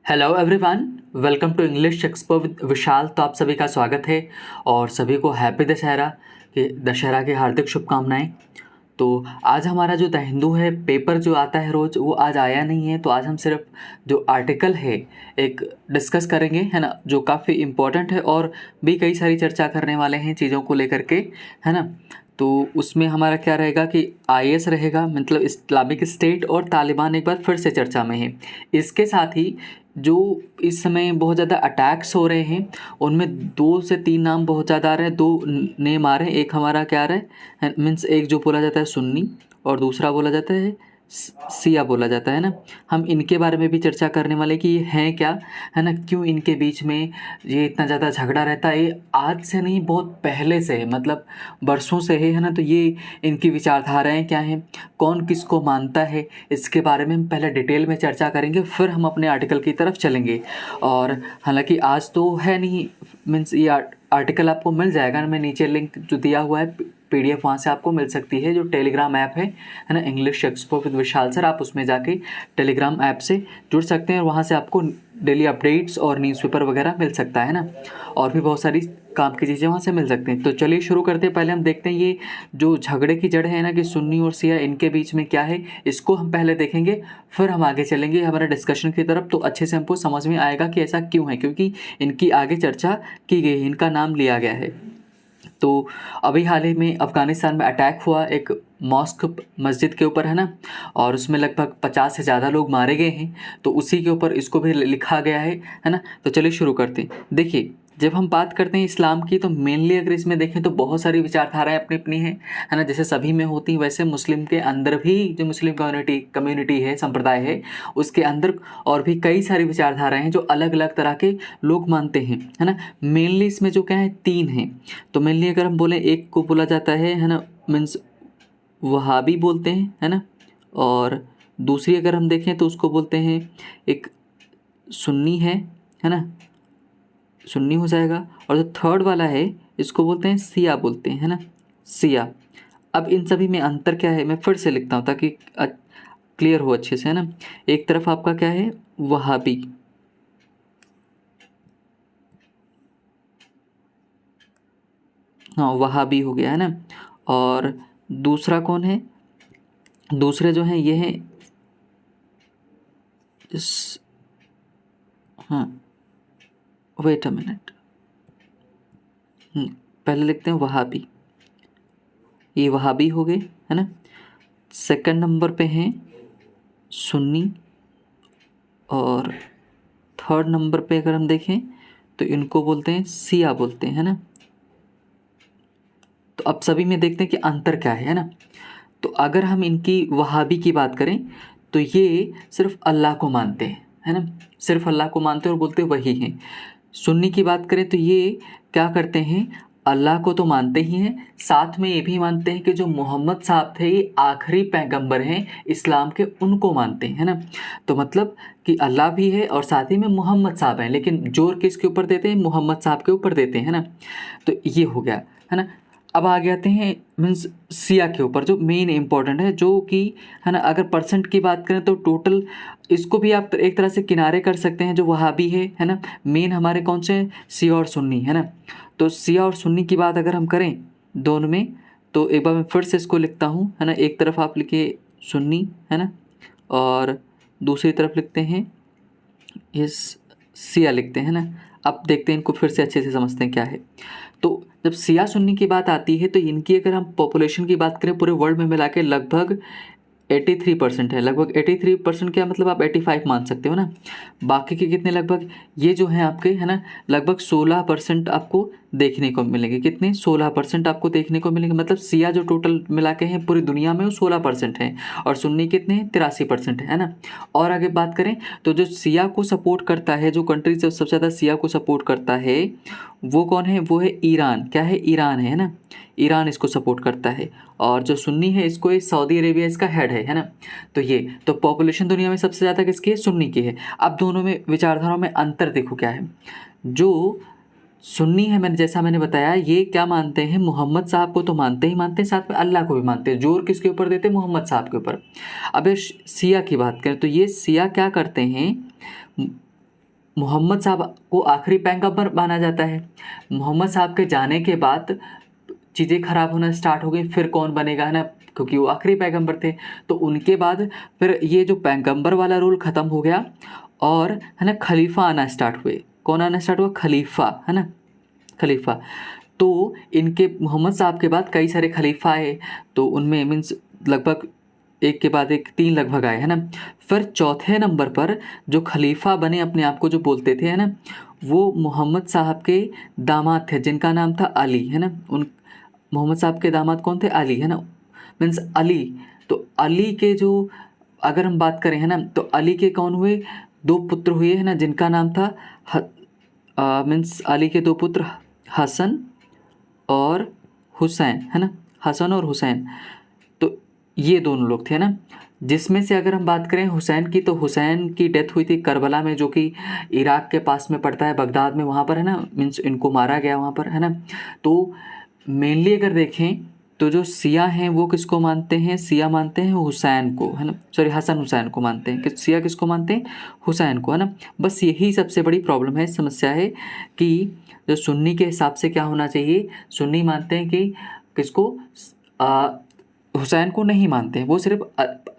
Hello everyone, welcome to English Expo with Vishal. तो आप सभी का स्वागत है और सभी को हैप्पी दशहरा की हार्दिक शुभकामनाएं। तो आज हमारा जो द हिंदू है पेपर जो आता है रोज़, वो आज आया नहीं है। तो आज हम सिर्फ जो आर्टिकल है एक डिस्कस करेंगे, है ना, जो काफ़ी इम्पोर्टेंट है और भी कई सारी चर्चा करने वाले हैं चीज़ों को लेकर के, है ना। तो उसमें हमारा क्या रहेगा कि आईएस रहेगा, मतलब इस्लामिक स्टेट, और तालिबान एक बार फिर से चर्चा में है। इसके साथ ही जो इस समय बहुत ज़्यादा अटैक्स हो रहे हैं उनमें 2 से 3 नाम बहुत ज़्यादा आ रहे हैं। 2 नेम आ रहे हैं। एक हमारा क्या आ रहा है, मीन्स एक जो बोला जाता है सुन्नी और दूसरा बोला जाता है सिया बोला जाता है ना। हम इनके बारे में भी चर्चा करने वाले कि ये हैं क्या, है ना, क्यों इनके बीच में ये इतना ज़्यादा झगड़ा रहता है। ये आज से नहीं, बहुत पहले से है, मतलब बरसों से है ना। तो ये इनकी विचारधाराएं क्या हैं, कौन किसको मानता है, इसके बारे में हम पहले डिटेल में चर्चा करेंगे, फिर हम अपने आर्टिकल की तरफ चलेंगे। और हालांकि आज तो है नहीं, मीन्स ये आर्टिकल आपको मिल जाएगा। मैं नीचे लिंक जो दिया हुआ है पीडीएफ वहाँ से आपको मिल सकती है। जो टेलीग्राम ऐप है ना, English Expo with Vishal sir, आप उसमें जाके टेलीग्राम ऐप से जुड़ सकते हैं और वहाँ से आपको डेली अपडेट्स और न्यूज़पेपर वगैरह मिल सकता है ना, और भी बहुत सारी काम की चीज़ें वहाँ से मिल सकती हैं। तो चलिए शुरू करते हैं। पहले हम देखते हैं ये जो झगड़े की जड़ है ना कि सुन्नी और शिया, इनके बीच में क्या है, इसको हम पहले देखेंगे, फिर हम आगे चलेंगे हमारे डिस्कशन की तरफ। तो अच्छे से हमको समझ में आएगा कि ऐसा क्यों है, क्योंकि इनकी आगे चर्चा की गई है, इनका नाम लिया गया है। तो अभी हाल ही में अफ़गानिस्तान में अटैक हुआ एक मॉस्क मस्जिद के ऊपर, है ना, और उसमें लगभग 50 से ज़्यादा लोग मारे गए हैं। तो उसी के ऊपर इसको भी लिखा गया है ना। तो चलिए शुरू करते हैं। देखिए, जब हम बात करते हैं इस्लाम की, तो मेनली अगर इसमें देखें तो बहुत सारी विचारधाराएं अपनी अपनी हैं, है ना। जैसे सभी में होती हैं, वैसे मुस्लिम के अंदर भी जो मुस्लिम कम्युनिटी है, संप्रदाय है, उसके अंदर और भी कई सारी विचारधाराएं हैं जो अलग अलग तरह के लोग मानते हैं, है ना। मेनली इसमें जो क्या है, 3 हैं। तो मेनली अगर हम बोलें, एक को बोला जाता है ना, मीन्स वहाबी बोलते हैं, है ना। और दूसरी अगर हम देखें तो उसको बोलते हैं एक सुन्नी है ना, सुन्नी हो जाएगा। और जो थर्ड वाला है इसको बोलते हैं सिया बोलते हैं, है ना, सिया। अब इन सभी में अंतर क्या है, मैं फिर से लिखता हूँ ताकि क्लियर हो अच्छे से, है ना। एक तरफ आपका क्या है, वहाबी, हाँ वहाबी हो गया, है ना। और दूसरा कौन है, दूसरे जो हैं ये हैं इस, हाँ वेट अ मिनट, पहले लिखते हैं वहाबी, ये वहाबी हो गए, है ना। सेकंड नंबर पे हैं सुन्नी, और थर्ड नंबर पे अगर हम देखें तो इनको बोलते हैं सिया बोलते हैं, है ना। तो अब सभी में देखते हैं कि अंतर क्या है ना। तो अगर हम इनकी वहाबी की बात करें तो ये सिर्फ अल्लाह को मानते हैं, है ना, सिर्फ अल्लाह को मानते हैं और बोलते वही हैं। सुन्नी की बात करें तो ये क्या करते हैं, अल्लाह को तो मानते ही हैं, साथ में ये भी मानते हैं कि जो मोहम्मद साहब थे ये आखिरी पैगंबर हैं इस्लाम के, उनको मानते हैं, है ना। तो मतलब कि अल्लाह भी है और साथ ही में मोहम्मद साहब हैं, लेकिन जोर किसके ऊपर देते हैं, मोहम्मद साहब के ऊपर देते हैं, है ना। तो ये हो गया, है ना। अब आगे आते हैं मीन्स सिया के ऊपर, जो मेन इंपॉर्टेंट है, जो कि, है ना, अगर परसेंट की बात करें तो टोटल इसको भी आप एक तरह से किनारे कर सकते हैं। जो वहाबी है ना, मेन हमारे कौन से हैं, सिया और सुन्नी, है ना। तो सिया और सुन्नी की बात अगर हम करें दोनों में, तो एक बार मैं फिर से इसको लिखता हूँ, है ना। एक तरफ आप लिखिए सुन्नी, है ना, और दूसरी तरफ लिखते हैं इस सिया लिखते हैं ना। अब देखते हैं इनको फिर से अच्छे से समझते हैं क्या है। तो जब सिया सुन्नी की बात आती है तो इनकी अगर हम पॉपुलेशन की बात करें पूरे वर्ल्ड में मिला के लगभग 83% है। लगभग 83% क्या मतलब, आप 85 मान सकते हो ना। बाकी के कितने, लगभग ये जो हैं आपके, है ना, लगभग 16% आपको देखने को मिलेंगे। कितने, 16% आपको देखने को मिलेंगे। मतलब सिया जो टोटल मिला के हैं पूरी दुनिया में वो 16% हैं, और सुन्नी कितने हैं, 83% है ना। और आगे बात करें तो जो सिया को सपोर्ट करता है, जो कंट्री से सबसे ज़्यादा सिया को सपोर्ट करता है वो कौन है, वो है ईरान। क्या है, ईरान है ना, ईरान इसको सपोर्ट करता है। और जो सुन्नी है इसको ये सऊदी अरेबिया इसका हेड है ना। तो ये तो पॉपुलेशन दुनिया में सबसे ज़्यादा किसकी है, सुन्नी की है। अब दोनों में विचारधाराओं में अंतर देखो क्या है। जो सुन्नी है, मैंने बताया, ये क्या मानते हैं, मोहम्मद साहब को तो मानते ही मानते हैं, साथ में अल्लाह को भी मानते हैं। जोर किसके ऊपर देते हैं, मोहम्मद साहब के ऊपर। अब सिया की बात करें तो ये सिया क्या करते हैं, मोहम्मद साहब को आखिरी पैगंबर माना जाता है। मोहम्मद साहब के जाने के बाद चीज़ें ख़राब होना स्टार्ट हो गई, फिर कौन बनेगा, है ना, क्योंकि वो आखिरी पैगंबर थे। तो उनके बाद फिर ये जो पैगंबर वाला रूल ख़त्म हो गया और, है ना, खलीफा आना स्टार्ट हुए। कौन आना स्टार्ट हुआ? खलीफा, है ना, खलीफा। तो इनके मोहम्मद साहब के बाद कई सारे खलीफा आए, तो उनमें मीन्स लगभग एक के बाद एक 3 लगभग आए, है ना। फिर चौथे नंबर पर जो खलीफा बने, अपने आप को जो बोलते थे, है ना, वो मोहम्मद साहब के दामाद थे जिनका नाम था अली, है ना। उन मोहम्मद साहब के दामाद कौन थे? अली, है ना, मीन्स अली। तो अली के जो अगर हम बात करें, है ना, तो अली के कौन हुए? 2 पुत्र हुए, है ना, जिनका नाम था मीन्स अली के 2 पुत्र हसन और हुसैन, है ना, हसन और हुसैन। तो ये दोनों लोग थे, है ना। जिसमें से अगर हम बात करें हुसैन की, तो हुसैन की डेथ हुई थी करबला में, जो कि इराक के पास में पड़ता है, बगदाद में, वहाँ पर, है ना, मीन्स इनको मारा गया वहाँ पर, है ना। तो मेनली अगर देखें तो जो सिया हैं वो किसको मानते हैं? सिया मानते हैं हुसैन को, है ना, सॉरी, हसन हुसैन को मानते हैं। कि सिया किसको मानते हैं? हुसैन को, है ना। बस यही सबसे बड़ी प्रॉब्लम है, समस्या है कि जो सुन्नी के हिसाब से क्या होना चाहिए, सुन्नी मानते हैं कि किसको? हुसैन को नहीं मानते हैं, वो सिर्फ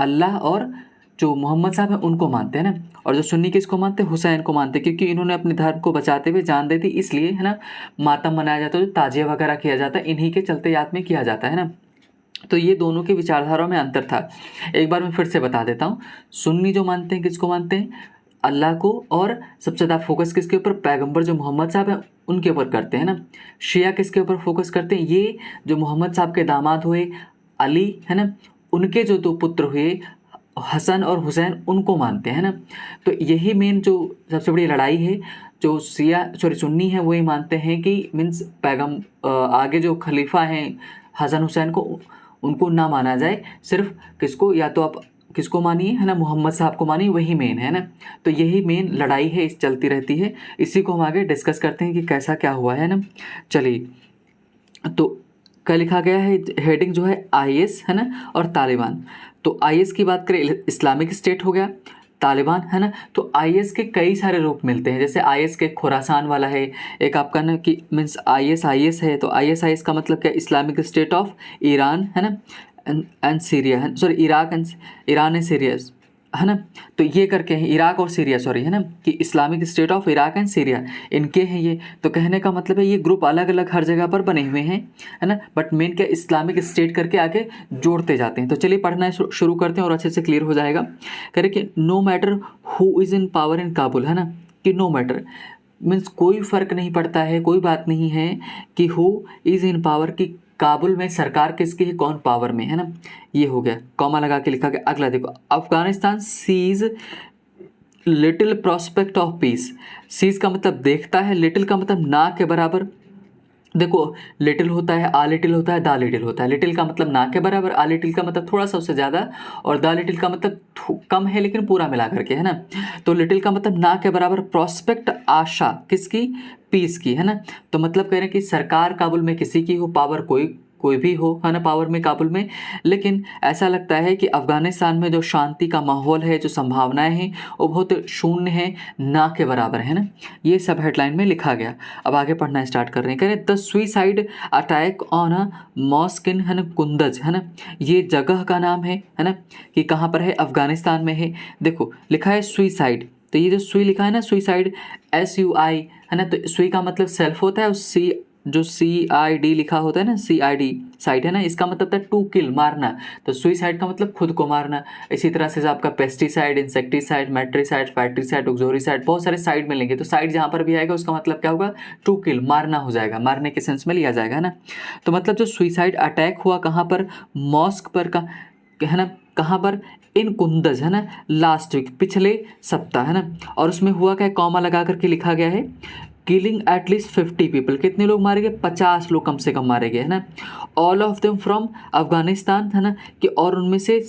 अल्लाह और जो मोहम्मद साहब हैं उनको मानते हैं ना। और जो सुन्नी किसको मानते हैं? हुसैन को मानते हैं, क्योंकि इन्होंने अपने धर्म को बचाते हुए जान दे दी, इसलिए, है ना, मातम मनाया जाता है, जो ताजिया वगैरह किया जाता है, इन्हीं के चलते याद में किया जाता है ना। तो ये दोनों की विचारधाराओं में अंतर था। एक बार मैं फिर से बता देता हूँ। सुन्नी जो मानते हैं किसको मानते हैं? अल्लाह को, और सबसे ज़्यादा फोकस किसके ऊपर? पैगंबर जो मोहम्मद साहब हैं उनके ऊपर करते हैं ना। शिया किसके ऊपर फोकस करते हैं? ये जो मोहम्मद साहब के दामाद हुए अली, है ना, उनके जो 2 पुत्र हुए हसन और हुसैन, उनको मानते हैं ना। तो यही मेन जो सबसे बड़ी लड़ाई है। जो सुन्नी है वो ये मानते हैं कि मीन्स आगे जो खलीफा हैं हसन हुसैन को, उनको ना माना जाए, सिर्फ किसको? या तो आप किसको मानिए, है ना, मोहम्मद साहब को मानिए, वही मेन है ना। तो यही मेन लड़ाई है, इस चलती रहती है। इसी को हम आगे डिस्कस करते हैं कि कैसा क्या हुआ है ना। चलिए, तो क्या लिखा गया है? हेडिंग जो है आईएस, है ना, और तालिबान। तो आईएस की बात करें, इस्लामिक स्टेट हो गया, तालिबान, है ना। तो आईएस के कई सारे रूप मिलते हैं, जैसे आईएस के खुरासान वाला है, एक आपका ना कि मीन्स आईएस है, तो आईएस का मतलब क्या? इस्लामिक स्टेट ऑफ ईरान, है ना, एंड सीरिया, है, सॉरी, ईरान एंड सीरिया, है ना। तो ये करके हैं इराक और सीरिया, सॉरी, है ना, कि Islamic state of Iraq and Syria, इनके हैं ये। तो कहने का मतलब है ये ग्रुप अलग अलग हर जगह पर बने हुए हैं, है ना, बट मेन क्या? इस्लामिक स्टेट करके आगे जोड़ते जाते हैं। तो चलिए पढ़ना शुरू करते हैं और अच्छे से क्लियर हो जाएगा। कह रहे कि no matter who is in power in Kabul, है ना, कि नो मैटर मीन्स कोई फ़र्क नहीं पड़ता है, कोई बात नहीं है कि हु इज़ इन पावर, की काबुल में सरकार किसकी है, कौन पावर में, है ना। ये हो गया, कॉमा लगा के लिखा गया। अगला देखो, Afghanistan sees little prospect of peace. Sees का मतलब देखता है, लिटिल का मतलब ना के बराबर। देखो, लिटिल होता है, आ लिटिल होता है, दा लिटिल होता है। लिटिल का मतलब ना के बराबर, आ लिटिल का मतलब थोड़ा सा उससे ज़्यादा, और दा लिटिल का मतलब कम है लेकिन पूरा मिला करके, है ना। तो लिटिल का मतलब ना के बराबर, प्रोस्पेक्ट आशा किसकी? पीस की, है ना। तो मतलब कह रहे हैं कि सरकार काबुल में किसी की हो, पावर कोई भी हो, है ना, पावर में काबुल में, लेकिन ऐसा लगता है कि अफ़गानिस्तान में जो शांति का माहौल है, जो संभावनाएं हैं, वो बहुत शून्य है, ना के बराबर, है ना। ये सब हेडलाइन में लिखा गया। अब आगे पढ़ना स्टार्ट कर रहे हैं। कह रहे the suicide attack on a mosque in, है ना, कुंदज, है ना, ये जगह का नाम है ना, कि कहाँ पर है? अफ़गानिस्तान में है। देखो लिखा है सुइसाइड, तो ये जो सुई लिखा है ना, सुइसाइड, SUI, है ना। तो सुई का मतलब सेल्फ होता है, और जो CID लिखा होता है ना, CID साइड, है ना, इसका मतलब था टू किल, मारना। तो सुइसाइड का मतलब खुद को मारना। इसी तरह से आपका पेस्टिसाइड, इंसेक्टिसाइड, मैट्रिसाइड, फैट्रिसाइड, ऑक्सोरिसाइड, बहुत सारे साइड मिलेंगे। तो साइड जहाँ पर भी आएगा उसका मतलब क्या होगा? टू किल, मारना हो जाएगा, मारने के सेंस में लिया जाएगा, है ना। तो मतलब जो सुइसाइड अटैक हुआ कहाँ पर? मॉस्क पर का, है ना, कहाँ पर? इन कुंदज, है ना, लास्ट वीक, पिछले सप्ताह, है ना। और उसमें हुआ क्या? कॉमा लगा करके लिखा गया है, किलिंग एटलीस्ट 50 पीपल, कितने लोग मारे गए? 50 लोग कम से कम मारे गए, है ना। All of them from Afghanistan, है ना, कि और उनमें से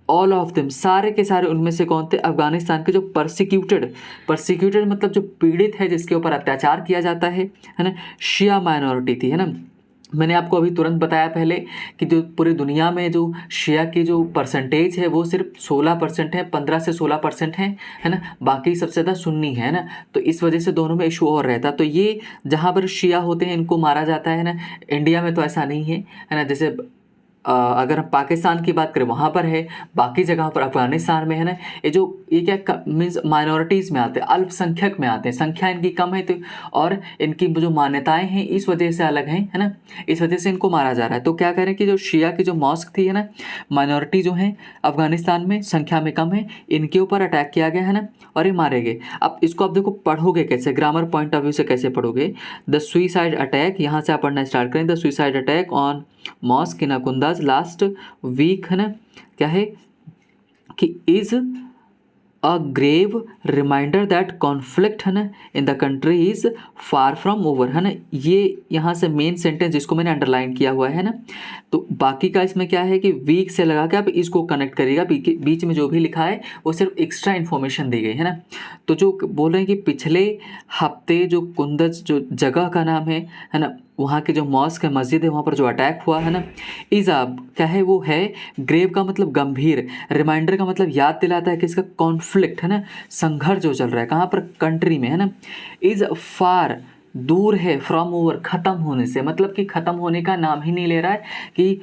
ऑल ऑफ देम, सारे के सारे उनमें से कौन थे? अफगानिस्तान के जो परसिक्यूटेड मतलब जो पीड़ित है, जिसके ऊपर अत्याचार किया जाता है ना, शिया माइनॉरिटी थी, है ना। मैंने आपको अभी तुरंत बताया पहले कि जो पूरी दुनिया में जो शिया की जो परसेंटेज है वो सिर्फ 16% है, 15 से 16% है ना, बाकी सबसे ज़्यादा सुन्नी है ना। तो इस वजह से दोनों में इशू और रहता। तो ये जहाँ पर शिया होते हैं इनको मारा जाता है ना। इंडिया में तो ऐसा नहीं है ना। जैसे अगर हम पाकिस्तान की बात करें वहाँ पर है, बाकी जगह पर अफगानिस्तान में है ना, ये क्या मीन्स माइनॉरिटीज़ में आते हैं, अल्पसंख्यक में आते हैं, संख्या इनकी कम है तो, और इनकी जो मान्यताएं हैं इस वजह से अलग हैं, है ना, इस वजह से इनको मारा जा रहा है। तो क्या करें कि जो शिया की जो मॉस्क थी है ना, माइनॉरिटी जो है अफगानिस्तान में संख्या में कम है, इनके ऊपर अटैक किया गया है ना, और ये मारे गए। अब इसको आप देखो पढ़ोगे कैसे, ग्रामर पॉइंट ऑफ व्यू से कैसे पढ़ोगे। द सुइसाइड अटैक, यहाँ से आप पढ़ना स्टार्ट करें। The suicide attack on mosque in Kunduz last week, है ना, क्या है कि is a grave reminder that conflict, है ना, in the country is far from over, है ना। ये यहाँ से मेन सेंटेंस जिसको मैंने अंडरलाइन किया हुआ है ना। तो बाकी का इसमें क्या है कि वीक से लगा के आप इसको कनेक्ट करिएगा, बीच में जो भी लिखा है वो सिर्फ एक्स्ट्रा इन्फॉर्मेशन दी गई है ना। तो जो बोल रहे हैं कि पिछले हफ्ते जो कुंदज जो जगह का नाम है ना, वहाँ के जो मॉस्क है, मस्जिद है, वहाँ पर जो अटैक हुआ है ना, इज़ाब क्या है वो है, ग्रेव का मतलब गंभीर, रिमाइंडर का मतलब याद दिलाता है कि इसका कॉन्फ्लिक्ट, है ना, संघर्ष जो चल रहा है कहाँ पर, कंट्री में, है ना, इज़ फार दूर है, फ्रॉम ओवर ख़त्म होने से, मतलब कि ख़त्म होने का नाम ही नहीं ले रहा है, कि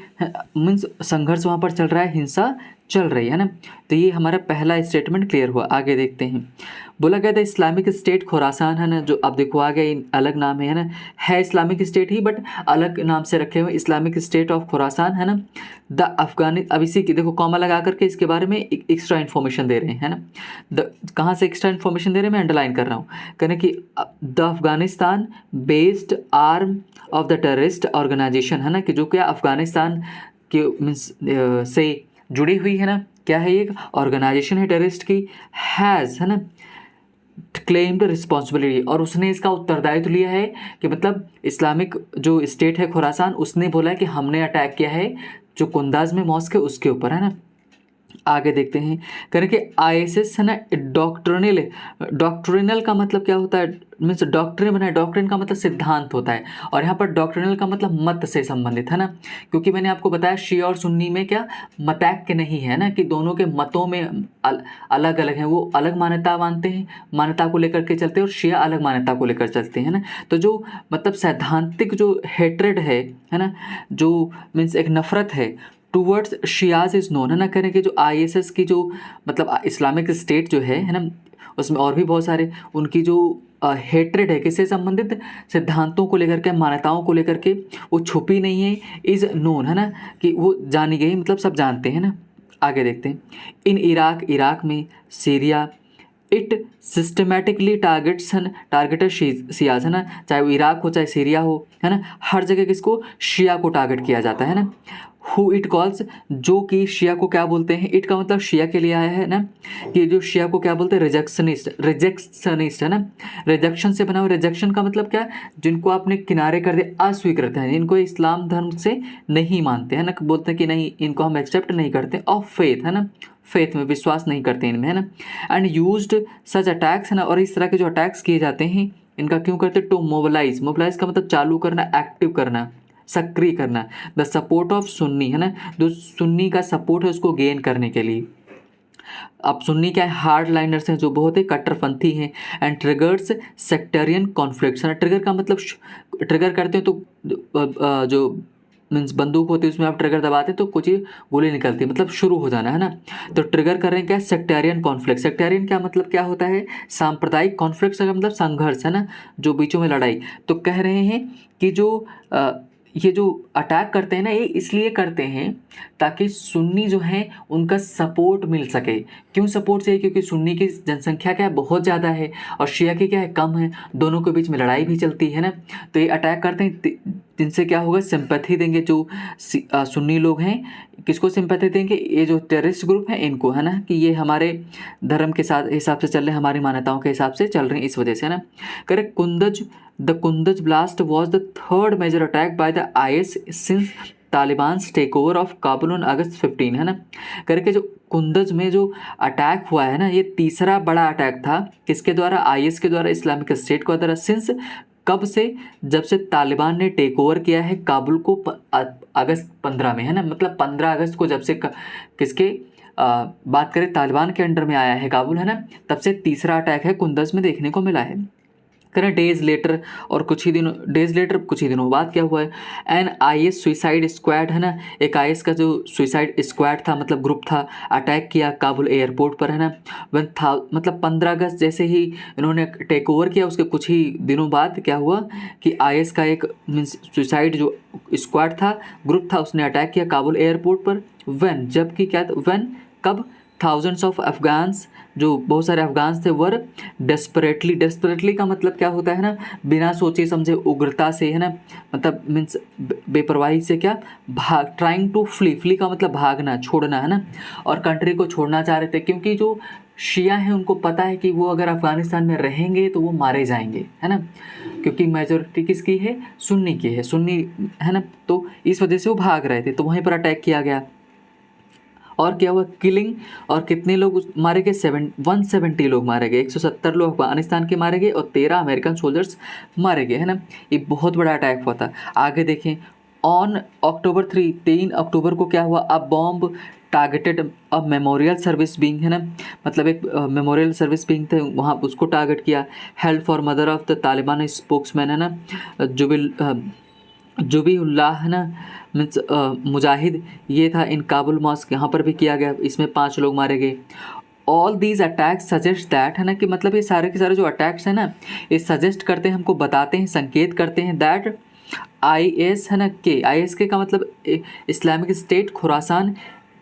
मीन्स संघर्ष वहाँ पर चल रहा है, हिंसा चल रही है ना। तो ये हमारा पहला स्टेटमेंट क्लियर हुआ। आगे देखते हैं। बोला गया था इस्लामिक स्टेट खुरासान, है ना, जो अब देखो आ गया अलग नाम है ना, है इस्लामिक स्टेट ही बट अलग नाम से रखे हुए, इस्लामिक स्टेट ऑफ खुरासान, है ना। द अफगानी, अब इसी की देखो कॉमा लगा करके इसके बारे में एक्स्ट्रा इन्फॉर्मेशन दे रहे हैं, है ना। द कहाँ से एक्स्ट्रा इन्फॉर्मेशन दे रहे हैं, मैं अंडरलाइन कर रहा हूँ। कहने कि the Afghanistan based arm of the terrorist organization, है ना, कि जो क्या अफगानिस्तान के मीन्स से जुड़ी हुई है ना, क्या है ये ऑर्गेनाइजेशन है टेररिस्ट की, हैज़, है ना, क्लेम्ड रिस्पॉन्सिबिलिटी, और उसने इसका उत्तरदायित्व लिया है कि मतलब इस्लामिक जो स्टेट है खुरासान, उसने बोला है कि हमने अटैक किया है जो कुंदाज में मॉस्क है उसके ऊपर, है ना। आगे देखते हैं। करें कि आईएसएस, है ना, डॉक्ट्रिनल का मतलब क्या होता है, मीन्स डॉक्ट्रिन बना है, डॉक्ट्रिन का मतलब सिद्धांत होता है, और यहाँ पर डॉक्ट्रिनल का मतलब मत से संबंधित, है ना। क्योंकि मैंने आपको बताया शिया और सुन्नी में क्या मतैक्य नहीं है ना, कि दोनों के मतों में अलग अलग हैं, वो अलग मान्यता मानते हैं, मान्यता को लेकर के चलते हैं, और शिया अलग मान्यता को लेकर चलते हैं ना। तो जो मतलब सैद्धांतिक जो हेट्रेड है ना, जो मीन्स एक नफरत है टूवर्ड्स शियाज इज़ नोन, है ना। करें कि जो आईएसएस की जो मतलब इस्लामिक स्टेट जो है ना, उसमें और भी बहुत सारे उनकी जो हेट्रेड है किससे संबंधित, सिद्धांतों को लेकर के, मान्यताओं को लेकर के, वो छुपी नहीं है, इज़ नोन, है ना, कि वो जानी गई, मतलब सब जानते हैं ना। आगे देखते हैं। इन इराक में, Syria, it systematically targeted Shias, है ना, चाहे वो इराक हो चाहे सीरिया हो, है ना, हर जगह किसको, शिया को टारगेट किया जाता है ना। हु इट कॉल्स, जो कि शिया को क्या बोलते हैं, इट का मतलब शिया के लिए आया है ना, कि जो शिया को क्या बोलते हैं, रिजेक्शनिस्ट, है ना, रिजेक्शन से बना हुआ। रिजेक्शन का मतलब क्या है, जिनको आपने किनारे कर दिया, अस्वीकृत है, जिनको इस्लाम धर्म से नहीं मानते हैं ना, बोलते हैं कि नहीं इनको हम एक्सेप्ट नहीं करते, ऑफ फेथ, है ना, फेथ में विश्वास नहीं करते इनमें, है ना। एंड यूज्ड सच अटैक्स, है ना, और इस तरह के जो अटैक्स किए जाते हैं इनका क्यों करते, टू मोबिलाइज, मोबिलाइज का मतलब चालू करना, एक्टिव करना, सक्रिय करना, द सपोर्ट ऑफ सुन्नी, है ना, जो सुन्नी का सपोर्ट है उसको गेन करने के लिए। अब सुन्नी क्या है, हार्ड लाइनर्स हैं, जो बहुत ही कट्टरपंथी हैं, एंड ट्रिगर्स सेक्टेरियन कॉन्फ्लिक्ट्स, है ना। ट्रिगर का मतलब ट्रिगर करते हैं तो जो मीन्स बंदूक होती है उसमें आप ट्रिगर दबाते हैं तो कुछ ही गोली निकलती है, मतलब शुरू हो जाना, है ना। तो ट्रिगर कर रहे हैं क्या, सेक्टेरियन कॉन्फ्लिक्ट। सेक्टेरियन क्या मतलब क्या होता है, सांप्रदायिक, कॉन्फ्लिक्ट का मतलब संघर्ष, है ना, जो बीचों में लड़ाई। तो कह रहे हैं कि जो ये जो अटैक करते हैं ना, ये इसलिए करते हैं ताकि सुन्नी जो हैं उनका सपोर्ट मिल सके। क्यों सपोर्ट चाहिए, क्योंकि सुन्नी की जनसंख्या क्या है, बहुत ज़्यादा है, और शिया की क्या है, कम है, दोनों के बीच में लड़ाई भी चलती है ना। तो ये अटैक करते हैं, जिनसे क्या होगा, सिंपैथी देंगे जो सुन्नी लोग हैं, किसको सिंपैथी देंगे, ये जो टेररिस्ट ग्रुप हैं इनको, है ना, कि ये हमारे धर्म के साथ हिसाब से चल रहे हैं, हमारी मान्यताओं के हिसाब से चल रहे हैं, इस वजह से, है ना। Correct. The Kunduz blast was the third major attack by the IS since Taliban take over of Kabul on August 15, है ना। करके जो कुंदज में जो अटैक हुआ है ना, ये तीसरा बड़ा अटैक था, किसके द्वारा, IS के द्वारा, इस्लामिक स्टेट के द्वारा, सिंस कब से? जब से तालिबान ने टेक ओवर किया है काबुल को अगस्त 15 में, है ना, मतलब 15 अगस्त को जब से किसके बात करें तालिबान के अंडर में आया है काबुल, है ना, तब से तीसरा अटैक है कुंदज में देखने को मिला है। करें डेज लेटर और कुछ ही दिनों बाद क्या हुआ है, एन IS सुइसाइड स्क्वाड, है ना, एक IS का जो सुइसाइड स्क्वाड था मतलब ग्रुप था, अटैक किया काबुल एयरपोर्ट पर, है ना, मतलब 15 अगस्त जैसे ही इन्होंने टेक ओवर किया उसके कुछ ही दिनों बाद क्या हुआ कि IS का एक मीन्स सुइसाइड जो स्क्वाड था, ग्रुप था, उसने अटैक किया काबुल एयरपोर्ट पर। व्हेन, जबकि क्या, व्हेन, कब, थाउजेंड्स ऑफ अफगान्स, जो बहुत सारे अफगान्स थे, वर डेस्परेटली का मतलब क्या होता है ना, बिना सोचे समझे उग्रता से, है ना, मतलब मीन्स बेपरवाही से क्या, भाग, ट्राइंग टू फ्ली का मतलब भागना, छोड़ना, है ना, और कंट्री को छोड़ना चाह रहे थे क्योंकि जो शिया हैं उनको पता है कि वो अगर अफ़गानिस्तान में रहेंगे तो वो मारे जाएंगे, है ना, क्योंकि मेजॉरिटी किसकी है, सुन्नी की है, सुन्नी, है ना, तो इस वजह से वो भाग रहे थे, तो वहीं पर अटैक किया गया। और क्या हुआ, किलिंग, और कितने लोग मारे गए, 170 लोग मारे गए, 170 लोग अफगानिस्तान के मारे गए और 13 अमेरिकन सोल्जर्स मारे गए, है ना, ये बहुत बड़ा अटैक हुआ था। आगे देखें, ऑन October 3 अक्टूबर को क्या हुआ, a bomb targeted a memorial service being, है ना, मतलब एक मेमोरियल सर्विस बिंग थे वहाँ, उसको टारगेट किया। Help for mother of the Taliban spokesman, है ना, जुबीउल्लाह, है ना, मीन्स मुजाहिद, ये था इन काबुल मॉस्क, यहाँ पर भी किया गया, इसमें 5 लोग मारे गए। All these attacks suggest that, है ना, कि मतलब ये सारे के सारे जो अटैक्स हैं ना, ये सजेस्ट करते हैं, हमको बताते हैं, संकेत करते हैं दैट IS, है ना, के IS के का मतलब इस्लामिक स्टेट खुरासान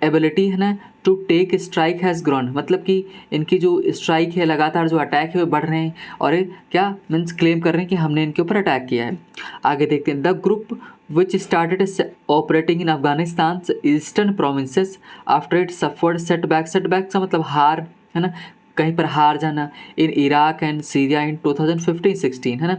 एबिलिटी, है ना, to take strike has grown, मतलब कि इनकी जो स्ट्राइक है, लगातार जो अटैक है वो बढ़ रहे हैं और ये क्या मीन्स क्लेम कर रहे हैं कि हमने इनके ऊपर अटैक किया है। आगे देखते हैं, the group which started operating in Afghanistan eastern provinces after it suffered setback का मतलब हार, है ना, कहीं पर हार जाना, in Iraq and Syria in 2015-16, है ना,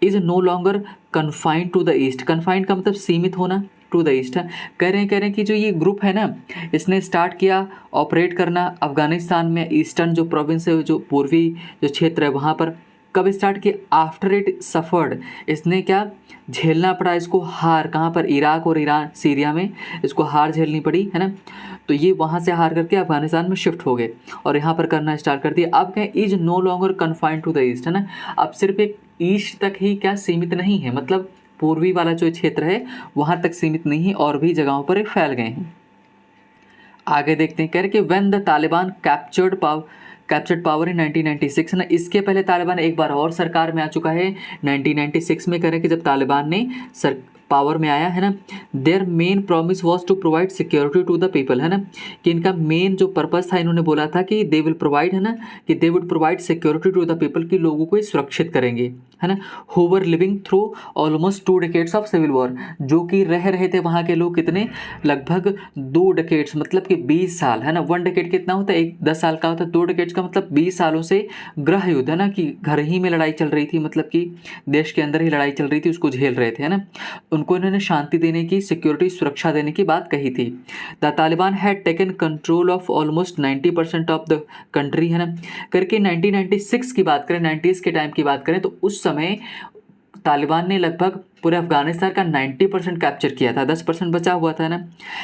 is no longer confined to the east, confined का मतलब सीमित होना, टू द ईस्ट है। कह रहे हैं कि जो ये ग्रुप है ना, इसने स्टार्ट किया ऑपरेट करना अफ़गानिस्तान में, ईस्टर्न जो प्रोविंस है, जो पूर्वी जो क्षेत्र है वहाँ पर। कब स्टार्ट किया, आफ्टर इट सफ़र्ड, इसने क्या झेलना पड़ा इसको हार, कहाँ पर, इराक और ईरान सीरिया में इसको हार झेलनी पड़ी, है ना, तो ये वहाँ से हार करके अफगानिस्तान में शिफ्ट हो गए और यहाँ पर करना स्टार्ट कर दिया। अब क्या, is no longer confined to the east, है ना, अब सिर्फ एक ईस्ट तक ही क्या सीमित नहीं है, मतलब पूर्वी वाला जो क्षेत्र है वहाँ तक सीमित नहीं है और भी जगहों पर फैल गए हैं। आगे देखते हैं, कह रहे कि when the Taliban captured power in 1996, ना, इसके पहले तालिबान एक बार और सरकार में आ चुका है 1996 में, कह रहे कि जब तालिबान ने पावर में आया, है ना, their main promise was to provide security to the people, है ना, कि इनका मेन जो पर्पस था, इन्होंने बोला था कि दे विल प्रोवाइड, है ना, कि they would provide security to the people, कि लोगों को सुरक्षित करेंगे, है ना, who were living through almost 2 decades of civil war, जो कि रह रहे थे वहाँ के लोग कितने, लगभग 2 डेकेड्स, मतलब कि 20 साल, है ना, 1 डेकेड कितना होता है, 10 साल का होता है, 2 डेकेड्स का मतलब 20 सालों से गृह युद्ध, है ना, कि घर ही में लड़ाई चल रही थी, मतलब कि देश के अंदर ही लड़ाई चल रही थी, उसको झेल रहे थे, है ना, उनको इन्होंने शांति देने की, सिक्योरिटी, सुरक्षा देने की बात कही थी। The Taliban had taken control of almost 90% of the country, है ना, करके 1996 की बात करें, 90s के टाइम की बात करें तो उस समय तालिबान ने लगभग पूरे अफगानिस्तान का 90% कैप्चर किया था, 10% बचा हुआ था ना।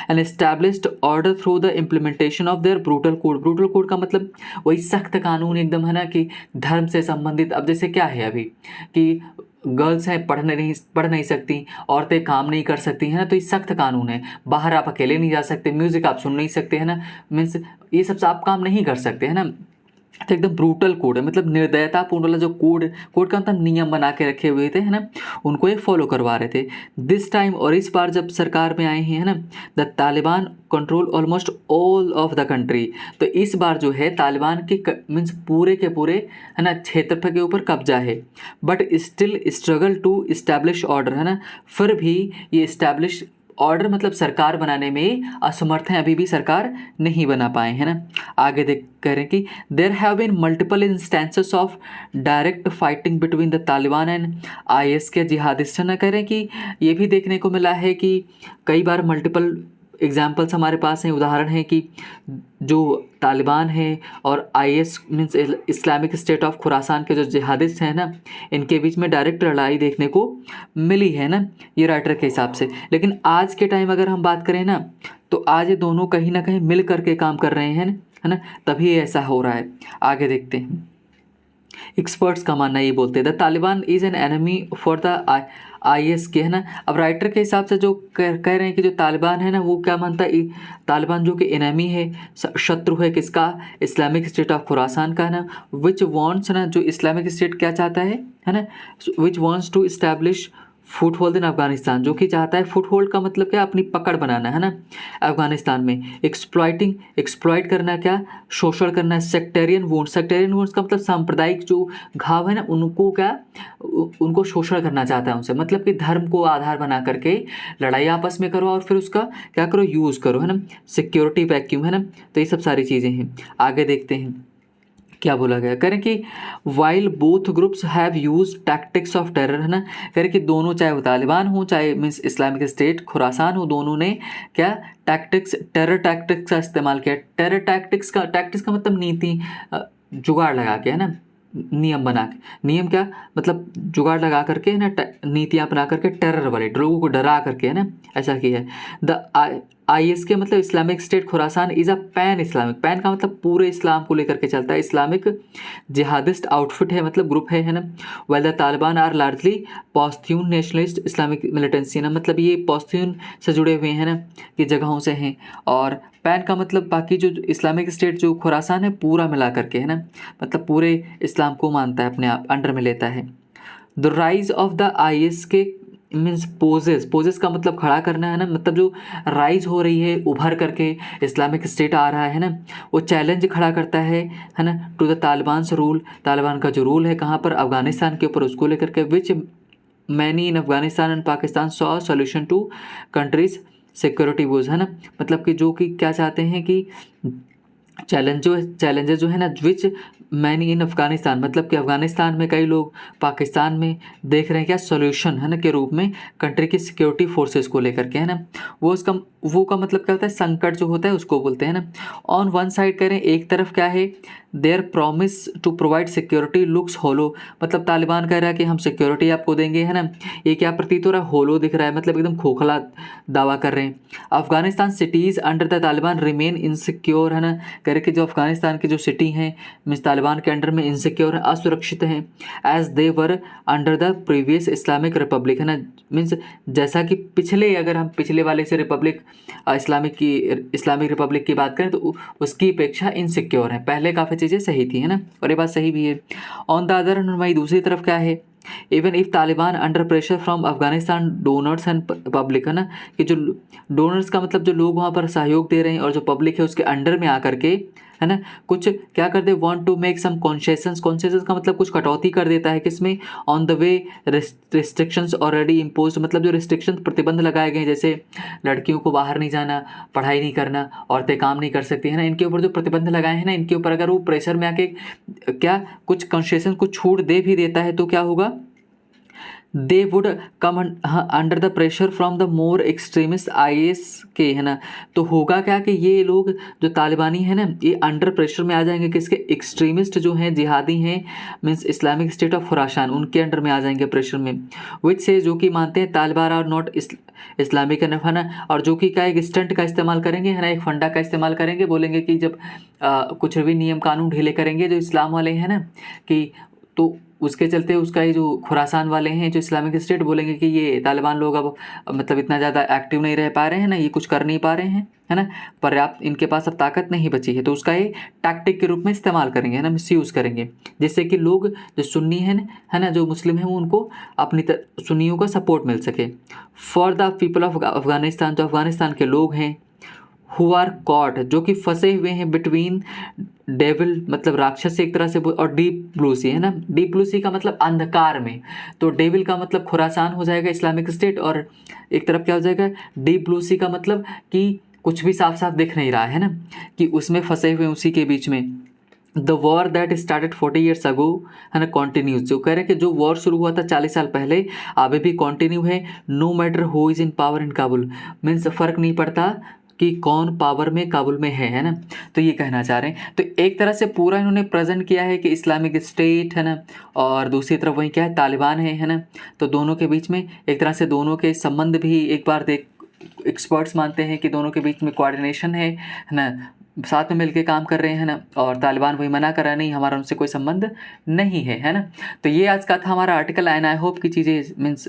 And established order through the implementation of their brutal code. Brutal code का मतलब वही सख्त कानून एकदम, है ना, कि धर्म से संबंधित। अब जैसे क्या है अभी कि गर्ल्स हैं पढ़ नहीं सकती, औरतें काम नहीं कर सकती, है ना, तो ये सख्त कानून है। बाहर आप अकेले नहीं जा सकते, म्यूज़िक आप सुन नहीं सकते, है ना, मीन्स ये सब आप काम नहीं कर सकते, है ना। तो एकदम ब्रूटल कोड है, मतलब निर्दयतापूर्ण वाला जो कोड का मतलब नियम बना के रखे हुए थे, है ना, उनको ये फॉलो करवा रहे थे दिस टाइम। और इस बार जब सरकार में आए हैं, है ना, the Taliban control almost all of the country. तो इस बार जो है तालिबान की मीन्स पूरे के पूरे, है ना, क्षेत्रफल के ऊपर कब्जा है। But still struggle to establish order, है ना, फिर भी ये इस्टेब्लिश ऑर्डर मतलब सरकार बनाने में असमर्थ हैं, अभी भी सरकार नहीं बना पाए, है ना। आगे देख कह रहे हैं कि there have been multiple instances of direct fighting between the Taliban and IS के जिहादिस्ट, ना कह रहे हैं कि ये भी देखने को मिला है कि कई बार मल्टीपल एग्जाम्पल्स हमारे पास हैं, उदाहरण हैं कि जो तालिबान है और IS means Islamic state of Khorasan के जो जिहादिस्ट हैं ना, इनके बीच में डायरेक्ट लड़ाई देखने को मिली है ना, ये राइटर के हिसाब से। लेकिन आज के टाइम अगर हम बात करें ना, तो आज ये दोनों कहीं ना कहीं मिल करके काम कर रहे हैं, है ना, तभी ऐसा हो रहा है। आगे देखते हैं। एक्सपर्ट्स का मानना ये बोलते हैं the Taliban is an enemy for the IS के, है ना। अब राइटर के हिसाब से जो कह रहे हैं कि जो तालिबान है ना, वो क्या मानता है, तालिबान जो कि एनिमी है, शत्रु है किसका, इस्लामिक स्टेट ऑफ खुरासान का, है ना। विच वांट्स, ना, जो इस्लामिक स्टेट क्या चाहता है ना, विच वांट्स टू इस्टेब्लिश फुटहोल्ड इन अफगानिस्तान, जो कि चाहता है, फुटहोल्ड का मतलब क्या, अपनी पकड़ बनाना, है ना, अफगानिस्तान में। एक्सप्लॉइट करना, क्या, शोषण करना। सेक्टेरियन वोन्स का मतलब सांप्रदायिक जो घाव है ना, उनको क्या, उनको शोषण करना चाहता है उनसे, मतलब कि धर्म को आधार बना करके लड़ाई आपस में करो और फिर उसका क्या करो, यूज़ करो, है ना। सिक्योरिटी वैक्यूम, है ना। तो ये सब सारी चीज़ें हैं। आगे देखते हैं क्या बोला गया। करें कि while both groups have use tactics of terror, है ना। करें कि दोनों, चाहे वो तालिबान हो चाहे मीन्स इस्लामिक स्टेट खुरासान हो, दोनों ने क्या, टेरर टैक्टिक्स का इस्तेमाल किया। टैक्टिक्स का मतलब नीति, जुगाड़ लगा के, है ना, नियम बना के। नियम क्या मतलब, जुगाड़ लगा करके, है ना, नीतियाँ बना करके, टेरर वाले लोगों को डरा करके, है ना, ऐसा किया है। द IS के मतलब Islamic State Khorasan is a pan Islamic, pan का मतलब पूरे इस्लाम को लेकर के चलता है, इस्लामिक जिहादिस्ट आउटफिट है, मतलब ग्रुप है ना। Well the Taliban are largely Pashtun nationalist Islamic militancy, ना, मतलब ये पश्तून से जुड़े हुए हैं ना, कि जगहों से हैं। और पैन का मतलब बाकी जो इस्लामिक स्टेट जो खुरासान है पूरा मिला करके, है ना, मतलब पूरे इस्लाम को मानता है, अपने आप अंडर में लेता है। The rise of the IS के मीन्स पोजेस का मतलब खड़ा करना, है ना, मतलब जो राइज हो रही है, उभर करके इस्लामिक स्टेट आ रहा है ना, वो चैलेंज खड़ा करता है ना, टू द तालिबान्स रूल, तालिबान का जो रूल है कहाँ पर, अफगानिस्तान के ऊपर, उसको लेकर के। Which many in Afghanistan and Pakistan saw solution to country's security woes, है ना, मतलब कि जो कि क्या चाहते हैं कि चैलेंजेस जो है ना, विच मैनी इन अफगानिस्तान, मतलब कि अफगानिस्तान में कई लोग पाकिस्तान में देख रहे हैं क्या, सॉल्यूशन, है ना, के रूप में कंट्री की सिक्योरिटी फोर्सेस को लेकर के, है ना। वो का मतलब क्या होता है, संकट जो होता है उसको बोलते हैं ना। ऑन वन साइड करें, एक तरफ क्या है, there promise to provide security looks hollow, मतलब तालिबान कह रहा है कि हम सिक्योरिटी आपको देंगे, है ना। ये क्या प्रतीत हो रहा है, होलो दिख रहा है, मतलब एकदम खोखला दावा कर रहे हैं। Afghanistan cities under the Taliban remain insecure, है ना, कह रहे कि जो अफगानिस्तान की जो सिटी हैं मीन्स तालिबान के अंडर में इनसिक्योर है, असुरक्षित हैं, as they were under the previous Islamic republic, है ना, मीन्स जैसा कि पिछले, अगर हम पिछले वाले से रिपब्लिक इस्लामिक रिपब्लिक की बात करें तो उसकी अपेक्षा इनसिक्योर है, पहले काफ़ी चीज़ें सही थी, है ना, और ये बात सही भी है। ऑन द अदर हैंड, वहीं दूसरी तरफ क्या है, even if Taliban under pressure from Afghanistan donors and public, है ना, कि जो डोनर्स का मतलब जो लोग वहाँ पर सहयोग दे रहे हैं, और जो पब्लिक है उसके अंडर में आकर के, है ना, कुछ क्या कर दे, वांट टू मेक सम कॉन्सेशंस का मतलब कुछ कटौती कर देता है, किसमें, on the way restrictions already imposed, मतलब जो रिस्ट्रिक्शन प्रतिबंध लगाए गए हैं, जैसे लड़कियों को बाहर नहीं जाना, पढ़ाई नहीं करना, औरतें काम नहीं कर सकती, है ना, इनके ऊपर जो प्रतिबंध लगाए हैं ना, इनके ऊपर अगर वो प्रेशर में आके क्या कुछ कंसेशन, कुछ छूट दे भी देता है, तो क्या होगा, they would come under the pressure from the more extremist IS के, है ना। तो होगा क्या कि ये लोग जो तालिबानी है ना, ये अंडर प्रेशर में आ जाएंगे, किसके, एक्सट्रीमिस्ट जो हैं, जिहादी हैं, means Islamic state of Khorasan, उनके अंडर में आ जाएंगे प्रेशर में। विच से, जो कि मानते हैं तालिबान आर नॉट इस्लामिक, है ना, और जो कि क्या एक स्टंट का इस्तेमाल करेंगे, है ना, एक फंडा का इस्तेमाल करेंगे, बोलेंगे कि जब कुछ भी नियम कानून ढीले करेंगे जो इस्लाम वाले हैं ना, कि तो उसके चलते उसका ये जो खुरासान वाले हैं, जो इस्लामिक स्टेट, बोलेंगे कि ये तालिबान लोग अब मतलब इतना ज़्यादा एक्टिव नहीं रह पा रहे हैं ना, ये कुछ कर नहीं पा रहे हैं, है ना, पर्याप्त इनके पास अब ताकत नहीं बची है, तो उसका ये टैक्टिक के रूप में इस्तेमाल करेंगे, है ना, मिसयूज़ करेंगे, जिससे कि लोग जो सुन्नी हैं, है ना, जो मुस्लिम हैं, वो उनको अपनी सुन्नियों का सपोर्ट मिल सके। For the people of Afghanistan, जो अफगानिस्तान के लोग हैं, हु आर कॉट, जो कि फंसे हुए हैं, बिटवीन डेविल मतलब राक्षस एक तरह से, और डीप ब्लू सी, है ना, डीप ब्लू सी का मतलब अंधकार में, तो डेविल का मतलब खुरासान हो जाएगा, इस्लामिक स्टेट, और एक तरफ क्या हो जाएगा, डीप ब्लू सी का मतलब कि कुछ भी साफ साफ दिख नहीं रहा है ना, कि उसमें फंसे हुए उसी के बीच में। The war that started 40 years ago, है ना, कॉन्टिन्यूज, जो कह रहे हैं कि जो वॉर शुरू हुआ था 40 साल पहले, अभी भी कॉन्टिन्यू है। No matter who is in power in Kabul, means फ़र्क नहीं पड़ता कि कौन पावर में काबुल में है ना, तो ये कहना चाह रहे हैं। तो एक तरह से पूरा इन्होंने प्रेजेंट किया है कि इस्लामिक स्टेट है ना, और दूसरी तरफ वही क्या है, तालिबान है ना। तो दोनों के बीच में एक तरह से दोनों के संबंध भी एक बार एक्सपर्ट्स मानते हैं कि दोनों के बीच में कोऑर्डिनेशन है ना, साथ में मिलके काम कर रहे हैं ना, और तालिबान वही मना कर रहा है नहीं हमारा उनसे कोई संबंध नहीं है ना। तो ये आज का था हमारा आर्टिकल एंड आई होप कि चीज़ें मीन्स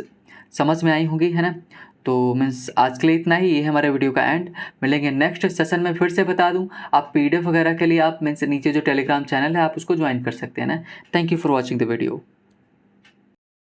समझ में आई होंगी है ना। तो मीन्स आज के लिए इतना ही, ये है हमारे वीडियो का एंड। मिलेंगे नेक्स्ट सेशन में। फिर से बता दूं, आप PDF वगैरह के लिए आप मीन्स नीचे जो टेलीग्राम चैनल है आप उसको ज्वाइन कर सकते हैं ना। Thank you for watching the video.